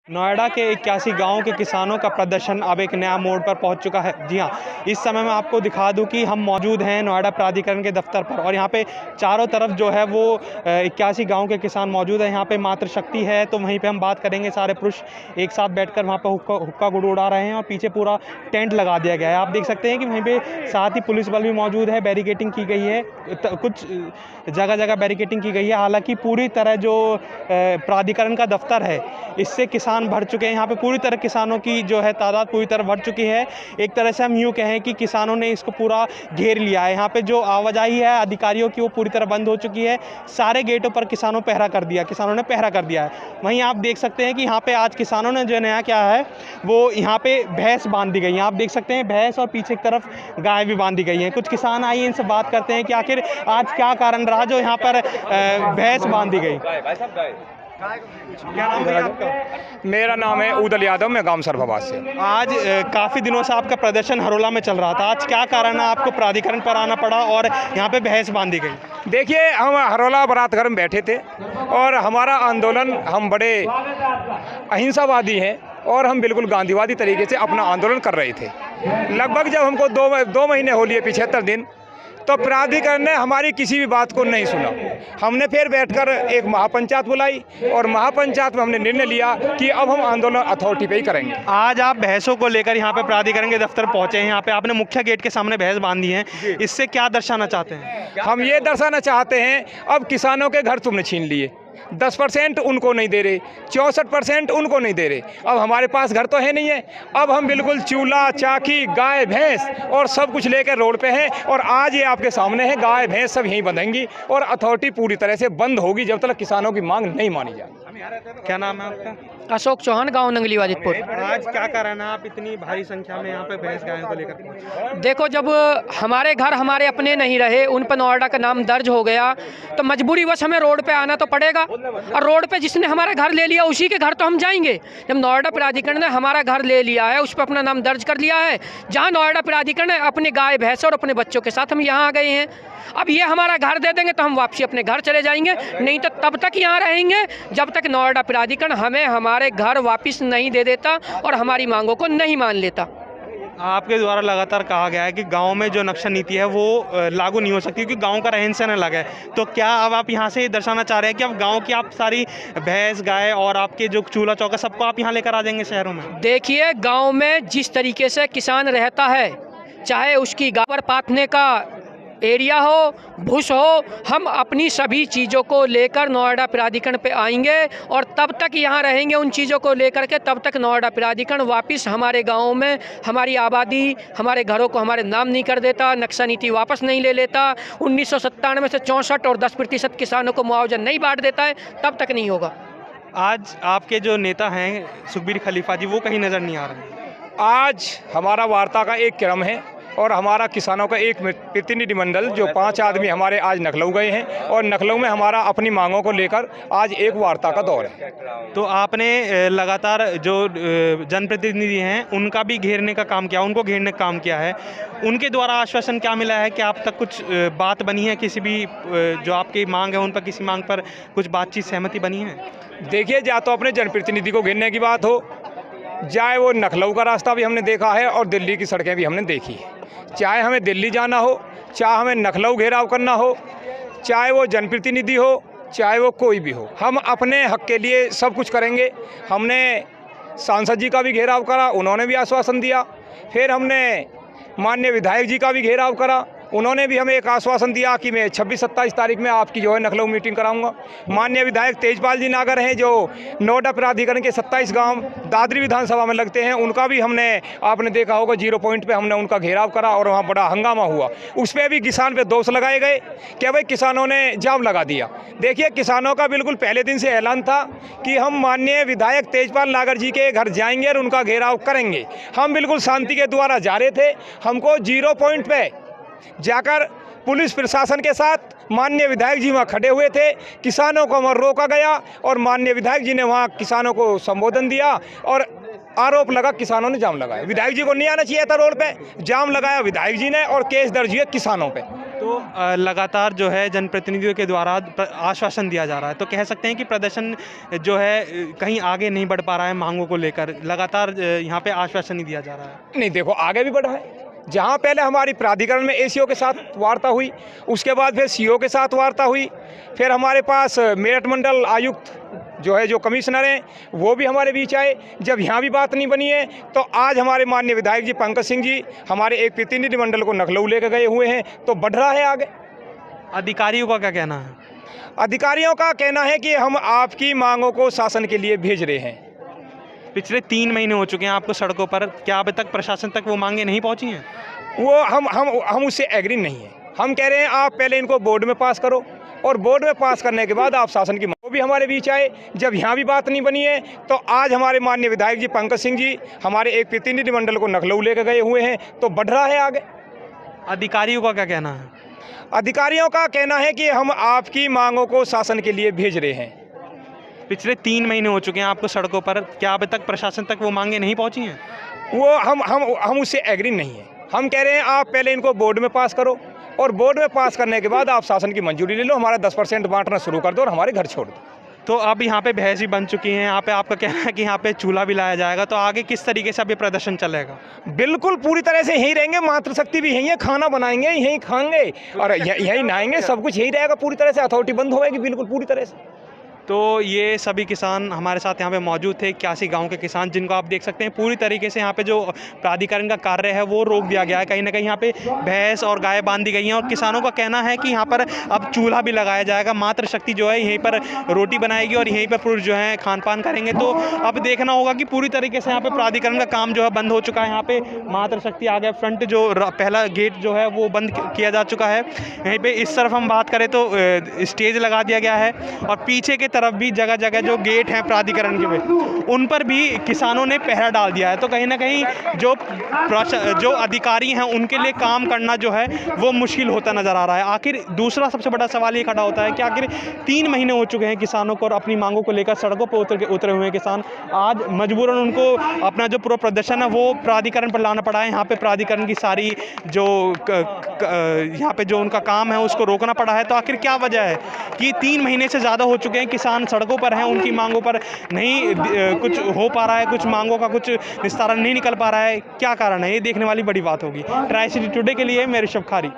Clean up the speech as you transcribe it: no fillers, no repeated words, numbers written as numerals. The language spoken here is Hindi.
नोएडा के 81 गाँव के किसानों का प्रदर्शन अब एक नया मोड़ पर पहुंच चुका है। जी हाँ, इस समय मैं आपको दिखा दूं कि हम मौजूद हैं नोएडा प्राधिकरण के दफ्तर पर और यहाँ पे चारों तरफ जो है वो 81 गाँव के किसान मौजूद हैं। यहाँ पे मातृशक्ति है, तो वहीं पे हम बात करेंगे। सारे पुरुष एक साथ बैठकर वहाँ पर हुक्का गुड़ उड़ा रहे हैं और पीछे पूरा टेंट लगा दिया गया है। आप देख सकते हैं कि वहीं पर साथ ही पुलिस बल भी मौजूद है। बैरिकेटिंग की गई है, कुछ जगह जगह बैरिकेटिंग की गई है। हालाँकि पूरी तरह जो प्राधिकरण का दफ्तर है इससे किसान भर चुके हैं। यहाँ पे पूरी तरह किसानों की जो है तादाद पूरी तरह भर चुकी है। एक तरह से हम यूँ कहें कि किसानों ने इसको पूरा घेर लिया है। यहाँ पे जो आवाजाही है अधिकारियों की वो पूरी तरह बंद हो चुकी है। सारे गेटों पर किसानों ने पहरा कर दिया है। वहीं आप देख सकते हैं कि यहाँ पे आज किसानों ने जो नया क्या है वो यहाँ पे भैंस बांध दी गई है। आप देख सकते हैं भैंस और पीछे की तरफ गाय भी बांधी गई हैं। कुछ किसान आइए इनसे बात करते हैं कि आखिर आज क्या कारण रहा जो यहाँ पर भैंस बांधी गई। क्या नाम है आपका? मेरा नाम है उदल यादव, मैं गांव सरभाबाद से। आज काफ़ी दिनों से आपका प्रदर्शन हरोला में चल रहा था, आज क्या कारण है आपको प्राधिकरण पर आना पड़ा और यहाँ पे भैंस बांधी गई? देखिए, हम हरोला बारात घर में बैठे थे और हमारा आंदोलन, हम बड़े अहिंसावादी हैं और हम बिल्कुल गांधीवादी तरीके से अपना आंदोलन कर रहे थे। लगभग जब हमको दो महीने हो लिए, 75 दिन, तो प्राधिकरण ने हमारी किसी भी बात को नहीं सुना। हमने फिर बैठकर एक महापंचायत बुलाई और महापंचायत में हमने निर्णय लिया कि अब हम आंदोलन अथॉरिटी पे ही करेंगे। आज आप भैंसों को लेकर यहाँ पे प्राधिकरण के दफ्तर पहुँचे हैं। यहाँ पे आपने मुख्य गेट के सामने भैंस बांधी है, इससे क्या दर्शाना चाहते हैं? हम ये दर्शाना चाहते हैं, अब किसानों के घर तुमने छीन लिए, 10% उनको नहीं दे रहे, 64% उनको नहीं दे रहे। अब हमारे पास घर तो है नहीं है। अब हम बिल्कुल चूल्हा चाकी गाय भैंस और सब कुछ लेकर रोड पे हैं और आज ये आपके सामने है, गाय भैंस सब यहीं बंधेंगी और अथॉरिटी पूरी तरह से बंद होगी जब तक किसानों की मांग नहीं मानी जाए। क्या नाम है आपका? अशोक चौहान, गांव नंगली वाजिदपुर। आज क्या कारण है आप इतनी भारी संख्या में यहाँ पे भैंस गायों को लेकर पहुंचे? देखो, जब हमारे घर हमारे अपने नहीं रहे, उन पर नोएडा का नाम दर्ज हो गया, तो मजबूरीवश हमें रोड पे आना तो पड़ेगा। और रोड पे जिसने हमारा घर ले लिया उसी के घर तो हम जाएंगे। जब नोएडा प्राधिकरण ने हमारा घर ले लिया है, उस पर अपना नाम दर्ज कर लिया है, जहाँ नोएडा प्राधिकरण है, अपने गाय भैंस और अपने बच्चों के साथ हम यहाँ आ गए हैं। अब ये हमारा घर दे देंगे तो हम वापसी अपने घर चले जाएंगे, नहीं तो तब तक यहाँ रहेंगे जब तक नोएडा प्राधिकरण हमें हमारे घर वापस नहीं दे देता और हमारी मांगों को नहीं मान लेता। आपके द्वारा लगातार कहा गया है कि गांव में जो नक्शा नीति है वो लागू नहीं हो सकती क्योंकि गांव का रहन सहन अलग है। तो क्या अब आप यहाँ से दर्शाना चाह रहे हैं कि अब गांव की आप सारी भैंस गाय और आपके जो चूल्हा चौका सबको आप यहाँ लेकर आ जाएंगे शहरों में? देखिए, गाँव में जिस तरीके से किसान रहता है, चाहे उसकी गावर पाथने का एरिया हो, भूस हो, हम अपनी सभी चीज़ों को लेकर नोएडा प्राधिकरण पे आएंगे और तब तक यहाँ रहेंगे उन चीज़ों को लेकर के, तब तक नोएडा प्राधिकरण वापस हमारे गाँव में हमारी आबादी, हमारे घरों को हमारे नाम नहीं कर देता, नक्शा नीति वापस नहीं ले लेता, 1997 से 64 और 10% किसानों को मुआवजा नहीं बांट देता है, तब तक नहीं होगा। आज आपके जो नेता हैं सुखबीर खलीफा जी, वो कहीं नज़र नहीं आ रहे। आज हमारा वार्ता का एक क्रम है और हमारा किसानों का एक प्रतिनिधिमंडल जो 5 आदमी हमारे आज लखनऊ गए हैं और लखनऊ में हमारा अपनी मांगों को लेकर आज एक वार्ता का दौर है। तो आपने लगातार जो जनप्रतिनिधि हैं उनका भी घेरने का काम किया, उनको घेरने का काम किया है, उनके द्वारा आश्वासन क्या मिला है कि आप तक कुछ बात बनी है, किसी भी जो आपकी मांग है उन पर किसी मांग पर कुछ बातचीत सहमति बनी है? देखिए, या तो अपने जनप्रतिनिधि को घेरने की बात हो, चाहे वो लखनऊ का रास्ता भी हमने देखा है और दिल्ली की सड़कें भी हमने देखी है। चाहे हमें दिल्ली जाना हो, चाहे हमें लखनऊ घेराव करना हो, चाहे वो जनप्रतिनिधि हो, चाहे वो कोई भी हो, हम अपने हक के लिए सब कुछ करेंगे। हमने सांसद जी का भी घेराव करा, उन्होंने भी आश्वासन दिया। फिर हमने माननीय विधायक जी का भी घेराव करा, उन्होंने भी हमें एक आश्वासन दिया कि मैं 26-27 तारीख में आपकी जो है लखनऊ मीटिंग कराऊंगा। माननीय विधायक तेजपाल जी नागर हैं जो नोएडा प्राधिकरण के 27 गांव दादरी विधानसभा में लगते हैं, उनका भी हमने, आपने देखा होगा, 0 पॉइंट पे हमने उनका घेराव करा और वहाँ बड़ा हंगामा हुआ। उस पर भी किसान पे दोष लगाए गए कि भाई किसानों ने जाम लगा दिया। देखिए, किसानों का बिल्कुल पहले दिन से ऐलान था कि हम माननीय विधायक तेजपाल नागर जी के घर जाएंगे और उनका घेराव करेंगे। हम बिल्कुल शांति के द्वारा जा रहे थे। हमको 0 पॉइंट पे जाकर पुलिस प्रशासन के साथ माननीय विधायक जी वहाँ खड़े हुए थे, किसानों को वहाँ रोका गया और माननीय विधायक जी ने वहाँ किसानों को संबोधन दिया और आरोप लगा किसानों ने जाम लगाया। विधायक जी को नहीं आना चाहिए था रोड पे, जाम लगाया विधायक जी ने और केस दर्ज हुए किसानों पे। तो लगातार जो है जनप्रतिनिधियों के द्वारा आश्वासन दिया जा रहा है, तो कह सकते हैं कि प्रदर्शन जो है कहीं आगे नहीं बढ़ पा रहा है मांगों को लेकर, लगातार यहाँ पे आश्वासन ही दिया जा रहा है। नहीं, देखो आगे भी बढ़ा है। जहाँ पहले हमारी प्राधिकरण में एसीओ के साथ वार्ता हुई, उसके बाद फिर सीओ के साथ वार्ता हुई, फिर हमारे पास मेरठ मंडल आयुक्त जो है, जो कमिश्नर हैं, वो भी हमारे बीच आए। जब यहाँ भी बात नहीं बनी है तो आज हमारे माननीय विधायक जी पंकज सिंह जी हमारे एक प्रतिनिधिमंडल को लखनऊ लेकर गए हुए हैं, तो बढ़ रहा है आगे। अधिकारियों का क्या कहना है? अधिकारियों का कहना है कि हम आपकी मांगों को शासन के लिए भेज रहे हैं। पिछले 3 महीने हो चुके हैं आपको सड़कों पर, क्या अभी तक प्रशासन तक वो मांगे नहीं पहुंची हैं? वो हम उससे एग्री नहीं है। हम कह रहे हैं आप पहले इनको बोर्ड में पास करो, और बोर्ड में पास करने के बाद आप शासन की वो भी हमारे बीच आए। जब यहाँ भी बात नहीं बनी है तो आज हमारे माननीय विधायक जी पंकज सिंह जी हमारे एक प्रतिनिधिमंडल को लखनऊ लेकर गए हुए हैं, तो बढ़ रहा है आगे। अधिकारियों का क्या कहना है? अधिकारियों का कहना है कि हम आपकी मांगों को शासन के लिए भेज रहे हैं। पिछले 3 महीने हो चुके हैं आपको सड़कों पर, क्या अभी तक प्रशासन तक वो मांगे नहीं पहुंची हैं? वो हम उससे एग्री नहीं है। हम कह रहे हैं आप पहले इनको बोर्ड में पास करो, और बोर्ड में पास करने के बाद आप शासन की मंजूरी ले लो, हमारा 10% बांटना शुरू कर दो और हमारे घर छोड़ दो। तो अब यहाँ पे बहस भी बन चुकी है, यहाँ पे आपका कहना है कि यहाँ पे चूल्हा भी लाया जाएगा, तो आगे किस तरीके से अब ये प्रदर्शन चलेगा? बिल्कुल पूरी तरह से यहीं रहेंगे, मातृशक्ति भी यहीं है, खाना बनाएंगे यहीं, खाएंगे और यहीं नहाएंगे, सब कुछ यहीं रहेगा पूरी तरह से। अथॉरिटी बंद होएगी बिल्कुल पूरी तरह से। तो ये सभी किसान हमारे साथ यहाँ पे मौजूद थे, 81 गांव के किसान, जिनको आप देख सकते हैं पूरी तरीके से यहाँ पे जो प्राधिकरण का कार्य है वो रोक दिया गया है। कहीं ना कहीं यहाँ पे भैंस और गाय बांध दी गई हैं, और किसानों का कहना है कि यहाँ पर अब चूल्हा भी लगाया जाएगा, मातृशक्ति जो है यहीं पर रोटी बनाएगी और यहीं पर पुरुष जो है खान पान करेंगे। तो अब देखना होगा कि पूरी तरीके से यहाँ पर प्राधिकरण का काम जो है बंद हो चुका है। यहाँ पे मातृशक्ति आ गया, फ्रंट जो पहला गेट जो है वो बंद किया जा चुका है। यहीं पर इस तरफ हम बात करें तो स्टेज लगा दिया गया है, और पीछे के तरफ भी जगह जगह जो गेट हैं प्राधिकरण के में, उन पर भी किसानों ने पहरा डाल दिया है। तो कहीं ना कहीं जो अधिकारी हैं उनके लिए काम करना जो है वो मुश्किल होता नजर आ रहा है। आखिर दूसरा सबसे बड़ा सवाल ये खड़ा होता है कि आखिर 3 महीने हो चुके हैं किसानों को, और अपनी मांगों को लेकर सड़कों पर उतरे हुए हैं किसान। आज मजबूरन उनको अपना जो पूरा प्रदर्शन है वो प्राधिकरण पर लाना पड़ा है। यहाँ पे प्राधिकरण की सारी जो यहाँ पे जो उनका काम है उसको रोकना पड़ा है। तो आखिर क्या वजह है कि 3 महीने से ज़्यादा हो चुके हैं किसान सड़कों पर हैं, उनकी मांगों पर नहीं कुछ हो पा रहा है, कुछ मांगों का कुछ निस्तारण नहीं निकल पा रहा है? क्या कारण है, ये देखने वाली बड़ी बात होगी। ट्राई सिटी टुडे के लिए मैं ऋषभ खारी।